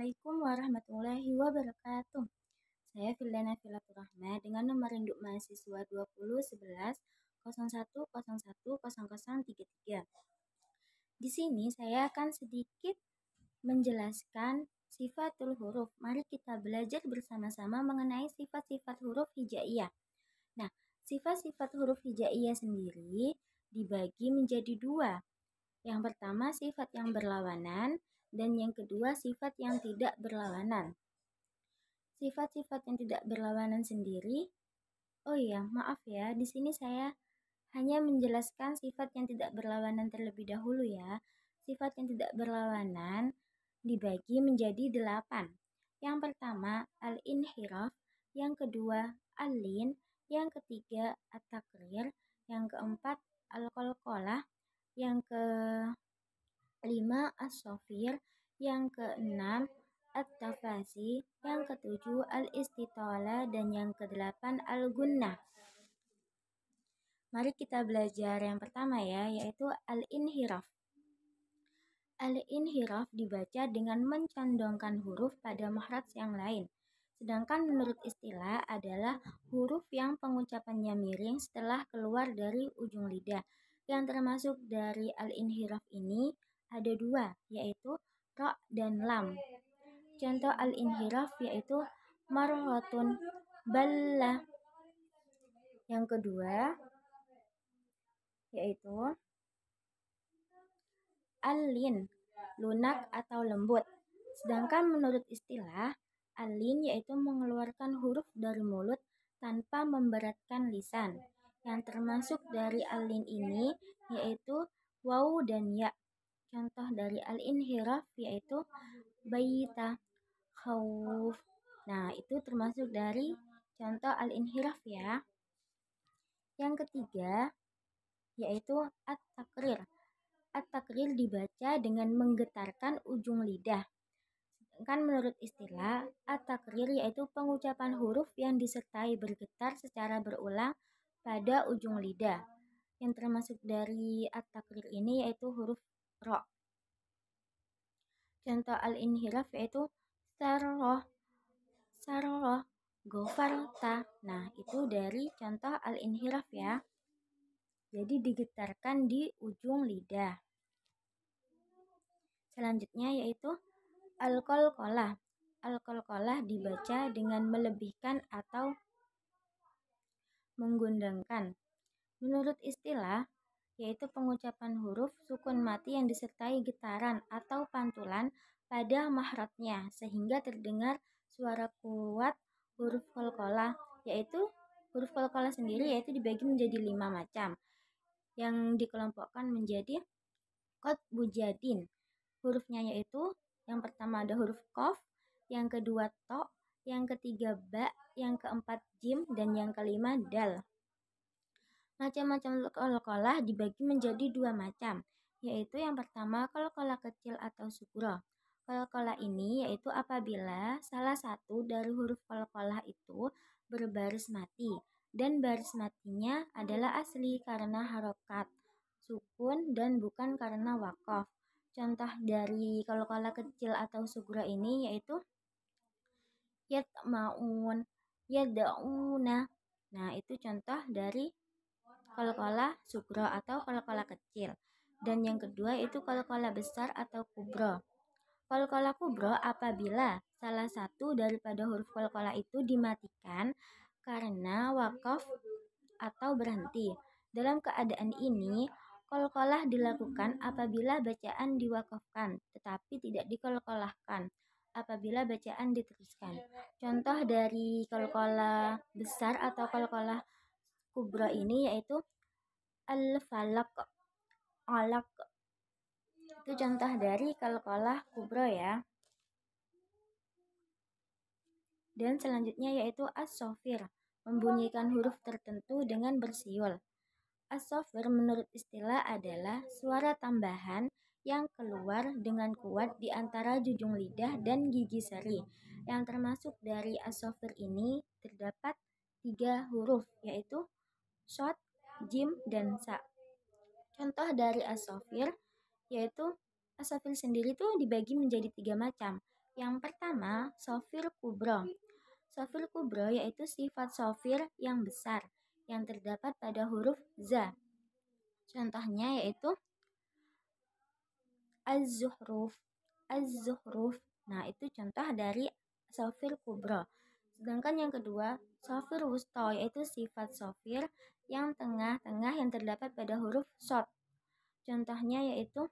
Assalamualaikum warahmatullahi wabarakatuh. Saya Fildana Filaturahma dengan nomor induk mahasiswa 2011 01010033. Di sini saya akan sedikit menjelaskan sifatul huruf. Mari kita belajar bersama-sama mengenai sifat-sifat huruf hijaiyah. Nah, sifat-sifat huruf hijaiyah sendiri dibagi menjadi dua. Yang pertama sifat yang berlawanan dan yang kedua sifat yang tidak berlawanan. Sifat-sifat yang tidak berlawanan sendiri, maaf ya, di sini saya hanya menjelaskan sifat yang tidak berlawanan terlebih dahulu ya. Sifat yang tidak berlawanan dibagi menjadi 8. Yang pertama al-inhiraf, yang kedua al-lin, yang ketiga at-takrir, yang keempat al-qalqalah, yang kelima as-safir, yang keenam at-tafasi, yang ketujuh al-istitala, dan yang kedelapan al-gunnah. Mari kita belajar yang pertama ya, yaitu al-inhiraf. Al-inhiraf dibaca dengan mencondongkan huruf pada makhraj yang lain. Sedangkan menurut istilah adalah huruf yang pengucapannya miring setelah keluar dari ujung lidah. Yang termasuk dari al-inhiraf ini ada 2, yaitu ra dan lam. Contoh al-inhiraf yaitu marratun, balla. Yang kedua yaitu al-lin, lunak atau lembut. Sedangkan menurut istilah, al-lin yaitu mengeluarkan huruf dari mulut tanpa memberatkan lisan. Yang termasuk dari al-lin ini yaitu waw dan ya. Contoh dari al-inhiraf yaitu baita, khauf. Nah, itu termasuk dari contoh al-inhiraf ya. Yang ketiga yaitu at-takrir. At-takrir dibaca dengan menggetarkan ujung lidah. Sedangkan menurut istilah, at-takrir yaitu pengucapan huruf yang disertai bergetar secara berulang pada ujung lidah. Yang termasuk dari at-takrir ini yaitu huruf ra. Contoh al-inhiraf yaitu sarroh, gofarta. Nah, itu dari contoh al-inhiraf ya. Jadi digetarkan di ujung lidah. Selanjutnya yaitu al-qalqalah. Al-qalqalah dibaca dengan melebihkan atau menggundangkan. Menurut istilah, yaitu pengucapan huruf sukun mati yang disertai getaran atau pantulan pada makhrajnya sehingga terdengar suara kuat huruf qalqalah. Yaitu huruf qalqalah sendiri yaitu dibagi menjadi 5 macam yang dikelompokkan menjadi qat'u jadin. Hurufnya yaitu yang pertama ada huruf qaf, yang kedua to, yang ketiga ba, yang keempat jim, dan yang kelima dal. Macam-macam qalqalah dibagi menjadi 2 macam, yaitu yang pertama qalqalah kecil atau sugro. Qalqalah ini yaitu apabila salah satu dari huruf qalqalah itu berbaris mati dan baris matinya adalah asli karena harokat, sukun, dan bukan karena waqaf. Contoh dari qalqalah kecil atau sugro ini yaitu yatma'un, yad'una. Nah, itu contoh dari qalqalah sugro atau qalqalah kecil. Dan yang kedua itu qalqalah besar atau kubro. Qalqalah kubro apabila salah satu daripada huruf qalqalah itu dimatikan karena wakaf atau berhenti. Dalam keadaan ini, qalqalah dilakukan apabila bacaan diwakafkan, tetapi tidak diqalqalahkan apabila bacaan diteruskan. Contoh dari qalqalah besar atau qalqalah kubro ini yaitu al-falaq, alaq. Itu contoh dari qalqalah kubro ya. Dan selanjutnya yaitu as-safir, membunyikan huruf tertentu dengan bersiul. As-safir menurut istilah adalah suara tambahan yang keluar dengan kuat di antara jujung lidah dan gigi seri. Yang termasuk dari as-safir ini terdapat 3 huruf, yaitu shad, jim, dan sa. Contoh dari as-safir yaitu as-safir sendiri tuh dibagi menjadi 3 macam, Yang pertama, sofir kubro. Sofir kubro yaitu sifat sofir yang besar yang terdapat pada huruf za. Contohnya yaitu az-zuhruf, az-zuhruf. Nah, itu contoh dari sofir kubro. Sedangkan yang kedua, sofir wusto yaitu sifat sofir yang tengah-tengah yang terdapat pada huruf sod. Contohnya yaitu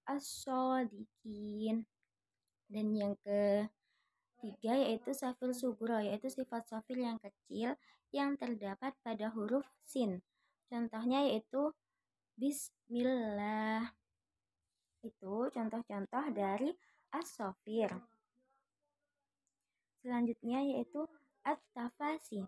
as-sodikin. Dan yang ketiga yaitu sofir sugro yaitu sifat sofir yang kecil yang terdapat pada huruf sin. Contohnya yaitu bismillah. Itu contoh-contoh dari as-sofir. Selanjutnya yaitu at-tafasi,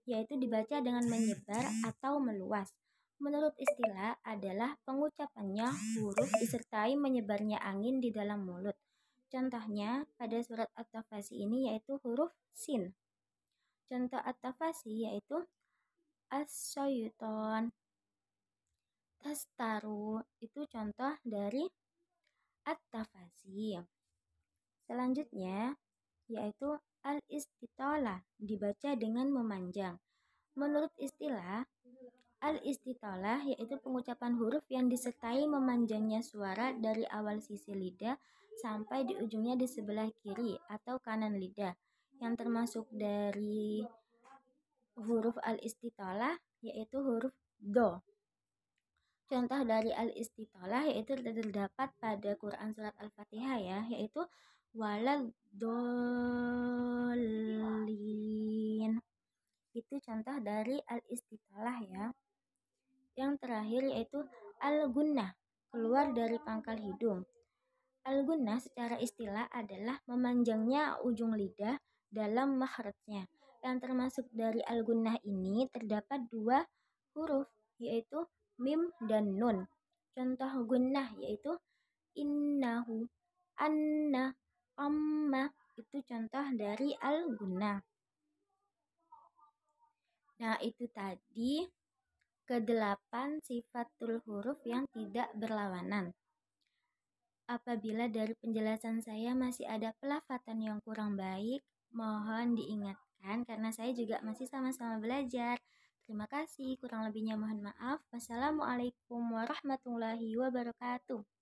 yaitu dibaca dengan menyebar atau meluas. Menurut istilah adalah pengucapannya huruf disertai menyebarnya angin di dalam mulut. Contohnya pada surat at-tafasi ini yaitu huruf sin. Contoh at-tafasi yaitu as-syaiton, tastaru, itu contoh dari at-tafasi. Selanjutnya yaitu al-istitolah, dibaca dengan memanjang. Menurut istilah, al-istitolah yaitu pengucapan huruf yang disertai memanjangnya suara dari awal sisi lidah sampai di ujungnya di sebelah kiri atau kanan lidah. Yang termasuk dari huruf al-istitolah yaitu huruf do. Contoh dari al-istitolah yaitu terdapat pada Quran surat Al-Fatihah ya, yaitu waladhdallin. Itu contoh dari al-istitolah ya. Yang terakhir yaitu al-gunnah, keluar dari pangkal hidung. Al-gunnah secara istilah adalah memanjangnya ujung lidah dalam makhrajnya. Yang termasuk dari al-gunnah ini terdapat dua huruf yaitu mim dan nun. Contoh gunnah yaitu innahu, anna, amma. Itu contoh dari al-gunnah. Nah, itu tadi ke-8 sifatul huruf yang tidak berlawanan. Apabila dari penjelasan saya masih ada pelafatan yang kurang baik, mohon diingatkan karena saya juga masih sama-sama belajar. Terima kasih, kurang lebihnya mohon maaf. Wassalamualaikum warahmatullahi wabarakatuh.